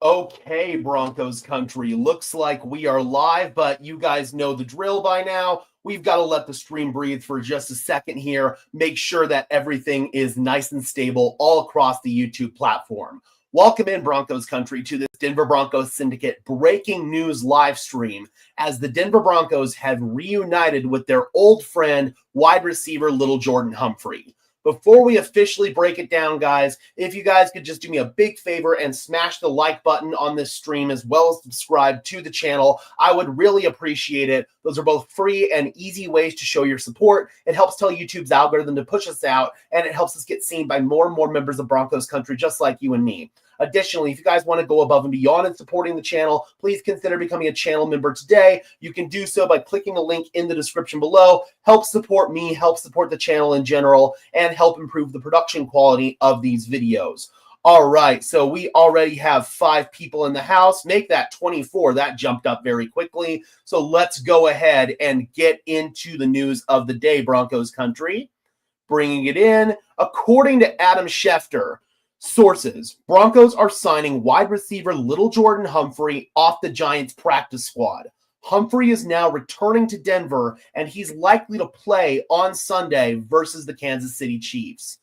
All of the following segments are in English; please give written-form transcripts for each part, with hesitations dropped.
Okay, Broncos country, looks like we are live, but you guys know the drill by now. We've got to let the stream breathe for just a second here, make sure that everything is nice and stable all across the YouTube platform. Welcome in, Broncos country, to this Denver Broncos Syndicate breaking news live stream as the Denver Broncos have reunited with their old friend, wide receiver Lil'Jordan Humphrey. Before we officially break it down, guys, if you guys could just do me a big favor and smash the like button on this stream as well as subscribe to the channel, I would really appreciate it. Those are both free and easy ways to show your support. It helps tell YouTube's algorithm to push us out, and it helps us get seen by more and more members of Broncos country just like you and me. Additionally, if you guys want to go above and beyond in supporting the channel, please consider becoming a channel member today. You can do so by clicking the link in the description below. Help support me, help support the channel in general, and help improve the production quality of these videos. All right, so we already have 5 people in the house. Make that 24. That jumped up very quickly. So let's go ahead and get into the news of the day, Broncos country. Bringing it in, according to Adam Schefter, sources, Broncos are signing wide receiver Lil'Jordan Humphrey off the Giants practice squad. Humphrey is now returning to Denver, and he's likely to play on Sunday versus the Kansas City Chiefs.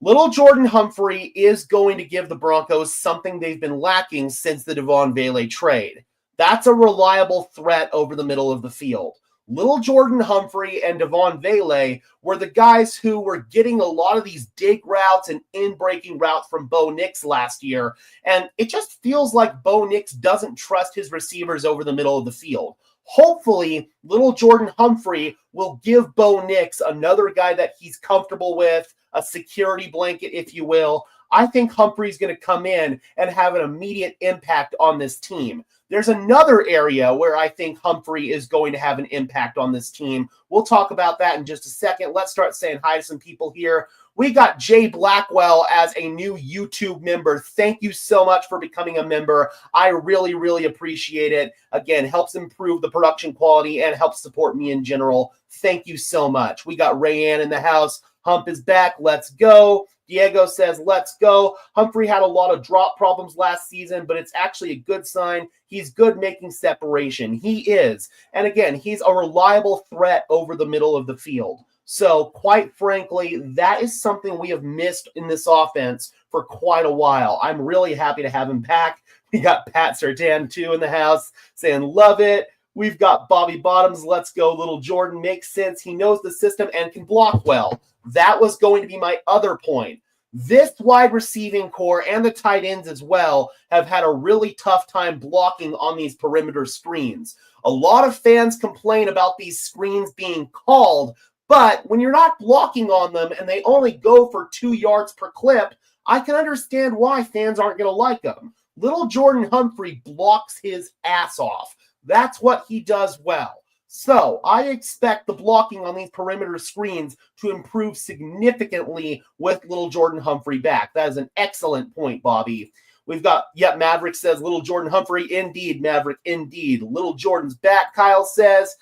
Lil'Jordan Humphrey is going to give the Broncos something they've been lacking since the Devon Vele trade. That's a reliable threat over the middle of the field. Lil'Jordan Humphrey and Devon Vele were the guys who were getting a lot of these dig routes and in-breaking routes from Bo Nix last year, and it just feels like Bo Nix doesn't trust his receivers over the middle of the field. Hopefully, Lil'Jordan Humphrey will give Bo Nix another guy that he's comfortable with, a security blanket, if you will. I think Humphrey's going to come in and have an immediate impact on this team. There's another area where I think Humphrey is going to have an impact on this team. We'll talk about that in just a second. Let's start saying hi to some people here. We got Jay Blackwell as a new YouTube member. Thank you so much for becoming a member. I really, really appreciate it. Again, helps improve the production quality and helps support me in general. Thank you so much. We got Rayanne in the house. Hump is back. Let's go. Diego says, let's go. Humphrey had a lot of drop problems last season, but it's actually a good sign. He's good making separation. He is. And again, he's a reliable threat over the middle of the field. So quite frankly, that is something we have missed in this offense for quite a while. I'm really happy to have him back. We got Pat Sertan too in the house saying, love it. We've got Bobby Bottoms. Let's go. Lil'Jordan makes sense. He knows the system and can block well. That was going to be my other point. This wide receiving core and the tight ends as well have had a really tough time blocking on these perimeter screens. A lot of fans complain about these screens being called, but when you're not blocking on them and they only go for 2 yards per clip, I can understand why fans aren't going to like them. Lil'Jordan Humphrey blocks his ass off. That's what he does well. So I expect the blocking on these perimeter screens to improve significantly with Lil'Jordan Humphrey back. That is an excellent point, Bobby. We've got, Maverick says, Lil'Jordan Humphrey, indeed, Maverick, indeed. Lil'Jordan's back, Kyle says.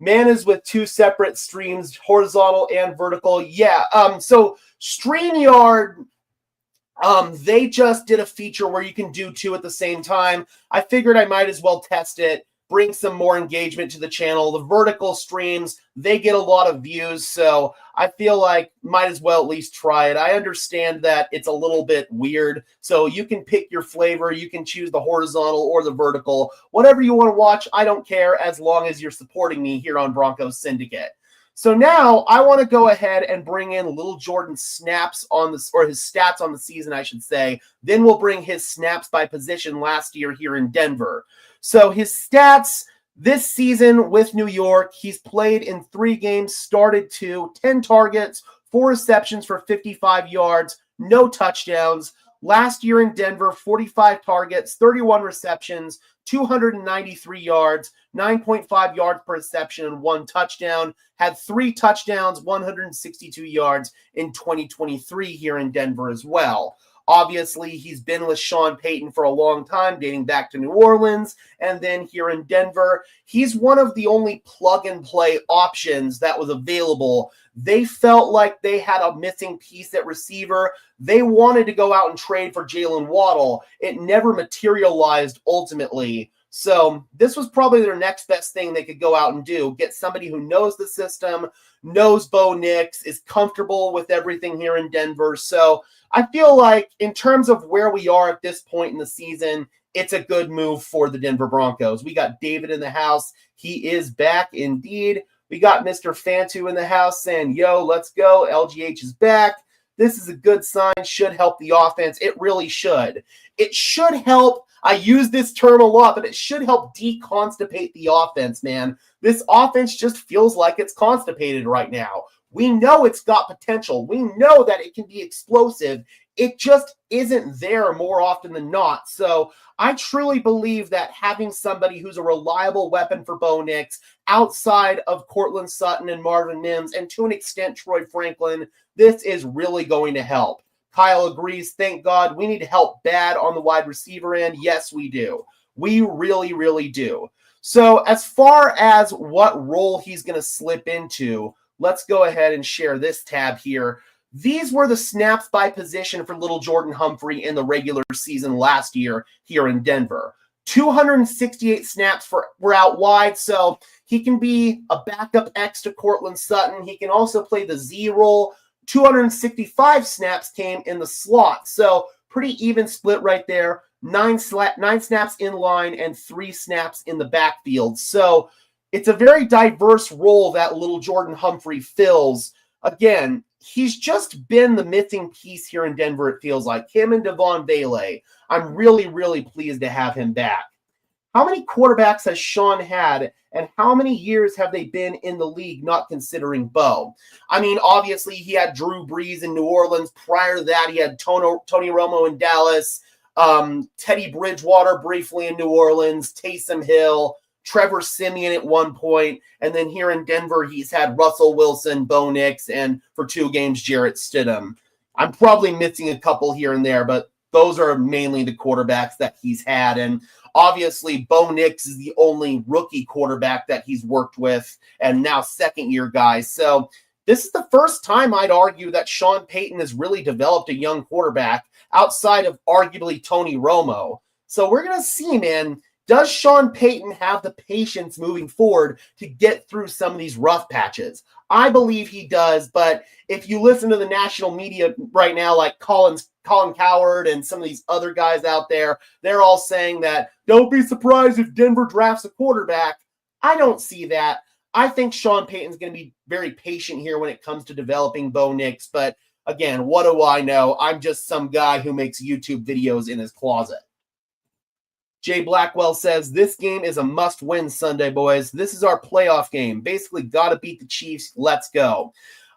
Man is with 2 separate streams, horizontal and vertical. Yeah, so StreamYard, they just did a feature where you can do 2 at the same time. I figured I might as well test it. Bring some more engagement to the channel. The vertical streams, they get a lot of views, so I feel like might as well at least try it. I understand that it's a little bit weird, so you can pick your flavor. You can choose the horizontal or the vertical. Whatever you want to watch, I don't care as long as you're supporting me here on Broncos Syndicate. So now I want to go ahead and bring in Lil'Jordan's snaps on this, or his stats on the season, I should say. Then we'll bring his snaps by position last year here in Denver. So his stats this season with New York, he's played in 3 games, started 2, 10 targets, 4 receptions for 55 yards, no touchdowns. Last year in Denver, 45 targets, 31 receptions, 293 yards, 9.5 yards per reception, and 1 touchdown. Had 3 touchdowns, 162 yards in 2023 here in Denver as well. Obviously, he's been with Sean Payton for a long time, dating back to New Orleans, and then here in Denver. He's one of the only plug-and-play options that was available. They felt like they had a missing piece at receiver. They wanted to go out and trade for Jalen Waddle. It never materialized ultimately. So this was probably their next best thing they could go out and do. Get somebody who knows the system, knows Bo Nix, is comfortable with everything here in Denver. So I feel like in terms of where we are at this point in the season, it's a good move for the Denver Broncos. We got David in the house. He is back indeed. We got Mr. Fantu in the house saying, yo, let's go. LGH is back. This is a good sign. Should help the offense. It really should. It should help. I use this term a lot, but it should help deconstipate the offense, man. This offense just feels like it's constipated right now. We know it's got potential. We know that it can be explosive. It just isn't there more often than not. So I truly believe that having somebody who's a reliable weapon for Bo Nix outside of Cortland Sutton and Marvin Mims, and to an extent Troy Franklin, this is really going to help. Kyle agrees. Thank God. We need help bad on the wide receiver end. Yes, we do. We really, really do. So as far as what role he's going to slip into, let's go ahead and share this tab here. These were the snaps by position for Lil'Jordan Humphrey in the regular season last year here in Denver. 268 snaps were out wide, so he can be a backup X to Cortland Sutton. He can also play the Z role. 265 snaps came in the slot, so pretty even split right there. 9 snaps in line and 3 snaps in the backfield. So it's a very diverse role that Lil'Jordan Humphrey fills. Again, he's just been the missing piece here in Denver, it feels like. Him and Devon Bailey. I'm really, really pleased to have him back. How many quarterbacks has Sean had, and how many years have they been in the league, not considering Bo? I mean, obviously, he had Drew Brees in New Orleans. Prior to that, he had Tony Romo in Dallas, Teddy Bridgewater briefly in New Orleans, Taysom Hill, Trevor Siemian at one point, and then here in Denver, he's had Russell Wilson, Bo Nix, and for 2 games, Jarrett Stidham. I'm probably missing a couple here and there, but those are mainly the quarterbacks that he's had. And obviously, Bo Nix is the only rookie quarterback that he's worked with, and now second-year guys. So this is the first time I'd argue that Sean Payton has really developed a young quarterback outside of arguably Tony Romo. So we're going to see, man, does Sean Payton have the patience moving forward to get through some of these rough patches? I believe he does, but if you listen to the national media right now, like Colin Cowherd and some of these other guys out there, they're all saying that don't be surprised if Denver drafts a quarterback. I don't see that. I think Sean Payton's going to be very patient here when it comes to developing Bo Nix, but again, what do I know? I'm just some guy who makes YouTube videos in his closet. Jay Blackwell says, this game is a must-win Sunday, boys. This is our playoff game. Basically, got to beat the Chiefs. Let's go.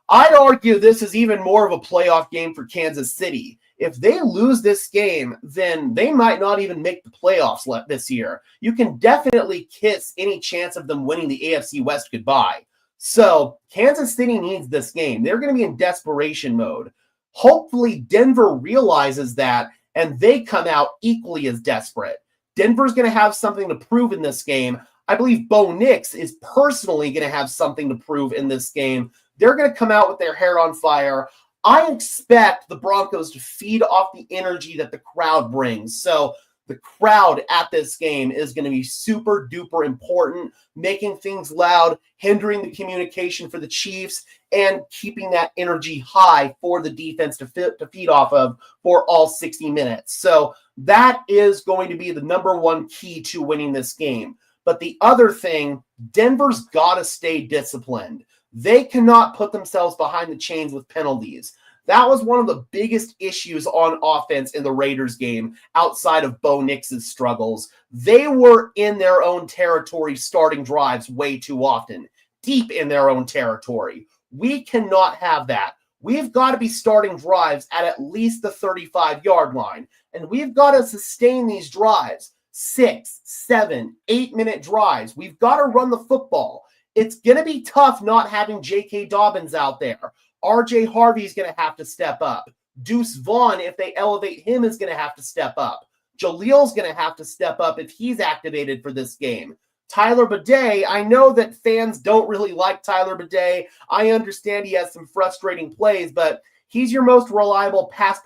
I'd argue this is even more of a playoff game for Kansas City. If they lose this game, then they might not even make the playoffs this year. You can definitely kiss any chance of them winning the AFC West goodbye. So Kansas City needs this game. They're going to be in desperation mode. Hopefully, Denver realizes that, and they come out equally as desperate. Denver's going to have something to prove in this game. I believe Bo Nix is personally going to have something to prove in this game. They're going to come out with their hair on fire. I expect the Broncos to feed off the energy that the crowd brings. So the crowd at this game is going to be super duper important, making things loud, hindering the communication for the Chiefs, and keeping that energy high for the defense to feed off of for all 60 minutes. So that is going to be the number one key to winning this game. But the other thing, Denver's got to stay disciplined. They cannot put themselves behind the chains with penalties. That was one of the biggest issues on offense in the Raiders game outside of Bo Nix's struggles. They were in their own territory starting drives way too often, deep in their own territory. We cannot have that. We've got to be starting drives at least the 35-yard line, and we've got to sustain these drives, 6, 7, 8-minute drives. We've got to run the football. It's going to be tough not having J.K. Dobbins out there. R.J. Harvey's going to have to step up. Deuce Vaughn, if they elevate him, is going to have to step up. Jalil's going to have to step up if he's activated for this game. Tyler Bidet, I know that fans don't really like Tyler Bidet. I understand he has some frustrating plays, but he's your most reliable pass.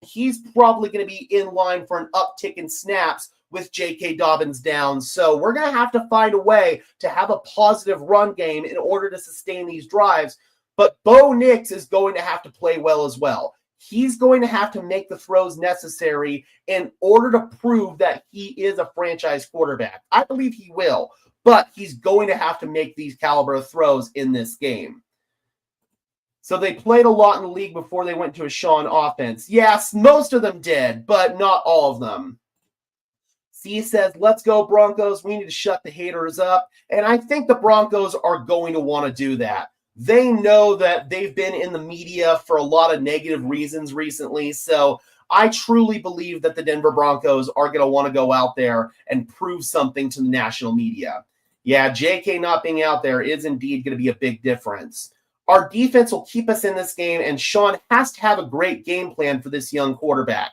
He's probably going to be in line for an uptick in snaps with J.K. Dobbins down. So we're going to find a way to have a positive run game in order to sustain these drives. But Bo Nix is going to have to play well as well. He's going to have to make the throws necessary in order to prove that he is a franchise quarterback. I believe he will, but he's going to have to make these caliber of throws in this game. So they played a lot in the league before they went to a Sean offense. Yes, most of them did, but not all of them. C says, let's go Broncos. We need to shut the haters up. And I think the Broncos are going to want to do that. They know that they've been in the media for a lot of negative reasons recently. So I truly believe that the Denver Broncos are going to want to go out there and prove something to the national media. Yeah, JK not being out there is indeed going to be a big difference. Our defense will keep us in this game, and Sean has to have a great game plan for this young quarterback.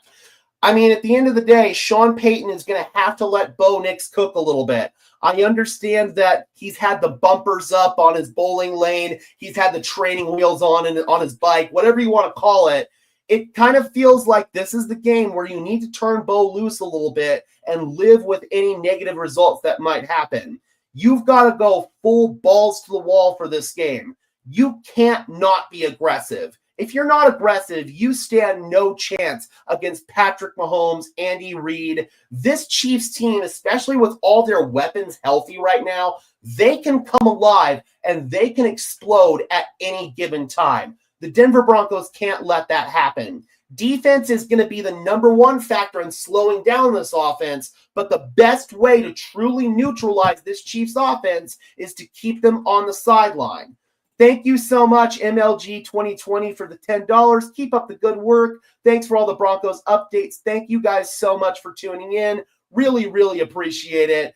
I mean, at the end of the day, Sean Payton is going to have to let Bo Nix cook a little bit. I understand that he's had the bumpers up on his bowling lane. He's had the training wheels on his bike, whatever you want to call it. It kind of feels like this is the game where you need to turn Bo loose a little bit and live with any negative results that might happen. You've got to go full balls to the wall for this game. You can't not be aggressive. If you're not aggressive, you stand no chance against Patrick Mahomes, Andy Reid. This Chiefs team, especially with all their weapons healthy right now, they can come alive and they can explode at any given time. The Denver Broncos can't let that happen. Defense is going to be the number one factor in slowing down this offense, but the best way to truly neutralize this Chiefs offense is to keep them on the sideline. Thank you so much, MLG 2020, for the $10. Keep up the good work. Thanks for all the Broncos updates. Thank you guys so much for tuning in. Really, really appreciate it.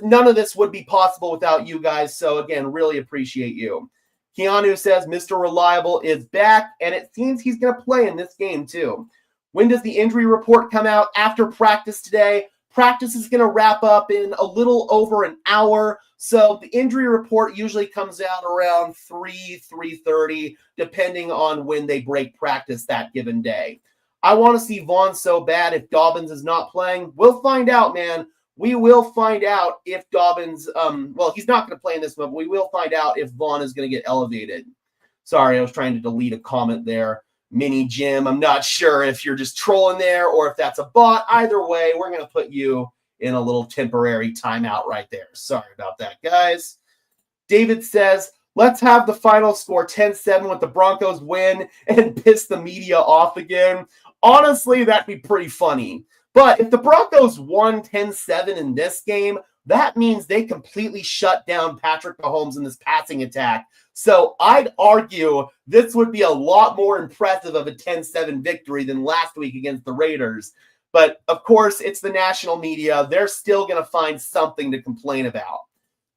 None of this would be possible without you guys. So, again, really appreciate you. Keanu says Mr. Reliable is back, and it seems he's going to play in this game, too. When does the injury report come out? After practice today. Practice is going to wrap up in a little over an hour. So the injury report usually comes out around 3:30, depending on when they break practice that given day. I want to see Vaughn so bad if Dobbins is not playing. We'll find out, man. We will find out if Dobbins, he's not going to play in this one, but we will find out if Vaughn is going to get elevated. Sorry, I was trying to delete a comment there. Mini Jim, I'm not sure if you're just trolling there or if that's a bot. Either way, we're going to put you in a little temporary timeout right there. Sorry about that, guys. David says, let's have the final score 10-7 with the Broncos win and piss the media off again. Honestly, that'd be pretty funny. But if the Broncos won 10-7 in this game, that means they completely shut down Patrick Mahomes in this passing attack. So I'd argue this would be a lot more impressive of a 10-7 victory than last week against the Raiders. But, of course, it's the national media. They're still going to find something to complain about.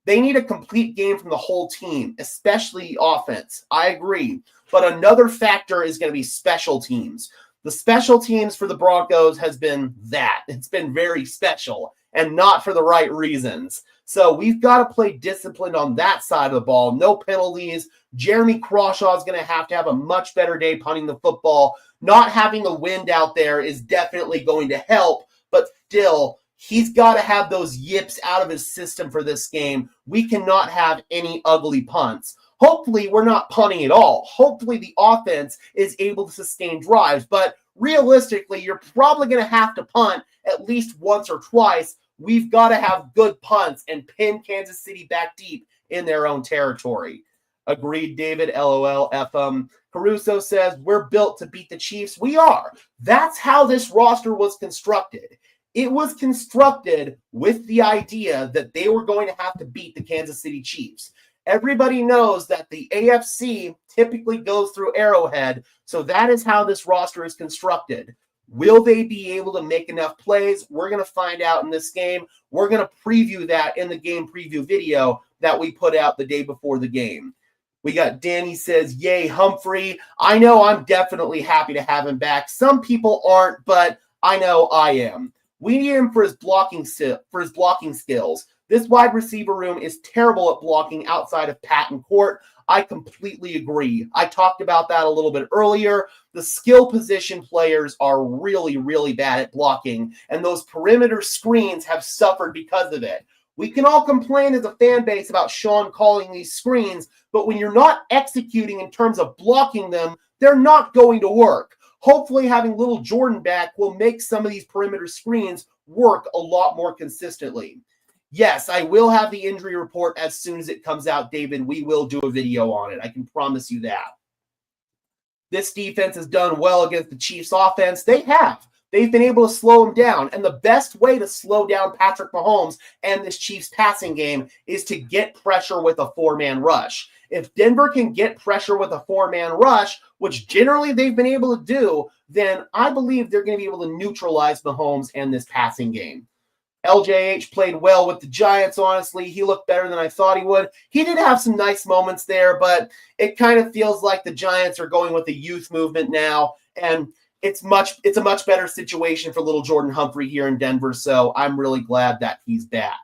They need a complete game from the whole team, especially offense. I agree. But another factor is going to be special teams. The special teams for the Broncos has been that. It's been very special and not for the right reasons. So we've got to play disciplined on that side of the ball. No penalties. Jeremy Crawshaw is going to have a much better day punting the football. Not having the wind out there is definitely going to help, but still, he's got to have those yips out of his system for this game. We cannot have any ugly punts. Hopefully, we're not punting at all. Hopefully, the offense is able to sustain drives, but realistically, you're probably going to have to punt at least once or twice. We've got to have good punts and pin Kansas City back deep in their own territory. Agreed, David. LOL. FM. Caruso says, we're built to beat the Chiefs. We are. That's how this roster was constructed. It was constructed with the idea that they were going to have to beat the Kansas City Chiefs. Everybody knows that the AFC typically goes through Arrowhead, so that is how this roster is constructed. Will they be able to make enough plays? We're going to find out in this game. We're going to preview that in the game preview video that we put out the day before the game. We got Danny says, yay, Humphrey. I know I'm definitely happy to have him back. Some people aren't, but I know I am. We need him for his blocking skills. This wide receiver room is terrible at blocking outside of Pat and Court. I completely agree. I talked about that a little bit earlier. The skill position players are really, really bad at blocking, and those perimeter screens have suffered because of it. We can all complain as a fan base about Sean calling these screens, but when you're not executing in terms of blocking them, they're not going to work. Hopefully having Lil'Jordan back will make some of these perimeter screens work a lot more consistently. Yes, I will have the injury report as soon as it comes out, David. We will do a video on it. I can promise you that. This defense has done well against the Chiefs offense. They have. They've been able to slow him down. And the best way to slow down Patrick Mahomes and this Chiefs passing game is to get pressure with a four-man rush. If Denver can get pressure with a four-man rush, which generally they've been able to do, then I believe they're going to be able to neutralize Mahomes and this passing game. LJH played well with the Giants, honestly. He looked better than I thought he would. He did have some nice moments there, but it kind of feels like the Giants are going with the youth movement now, and it's a much better situation for Lil'Jordan Humphrey here in Denver, so I'm really glad that he's back.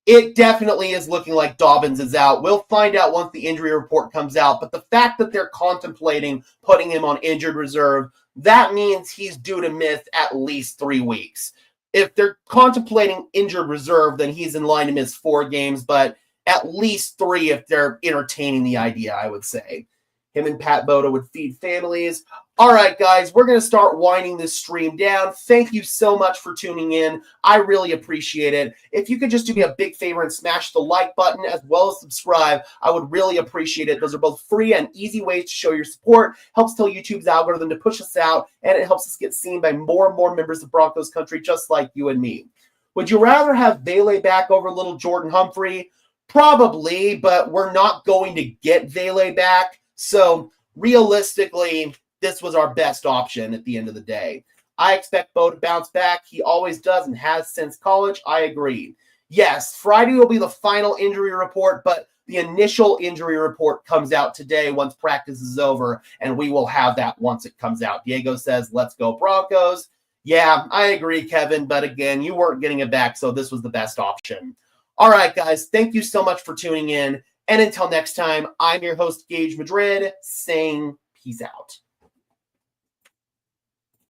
It definitely is looking like Dobbins is out. We'll find out once the injury report comes out, but the fact that they're contemplating putting him on injured reserve, that means he's due to miss at least 3 weeks. If they're contemplating injured reserve, then he's in line to miss 4 games, but at least 3 if they're entertaining the idea, I would say. Him and Pat Boda would feed families. All right, guys, we're going to start winding this stream down. Thank you so much for tuning in. I really appreciate it. If you could just do me a big favor and smash the like button as well as subscribe, I would really appreciate it. Those are both free and easy ways to show your support. Helps tell YouTube's algorithm to push us out, and it helps us get seen by more and more members of Broncos country just like you and me. Would you rather have Vele back over Lil'Jordan Humphrey? Probably, but we're not going to get Vele back. So realistically, this was our best option at the end of the day. I expect Bo to bounce back. He always does and has since college. I agree. Yes, Friday will be the final injury report, but the initial injury report comes out today once practice is over, and we will have that once it comes out. Diego says, let's go Broncos. Yeah, I agree, Kevin, but again, you weren't getting it back, so this was the best option. All right, guys, thank you so much for tuning in. And until next time, I'm your host, Gage Madrid, saying peace out.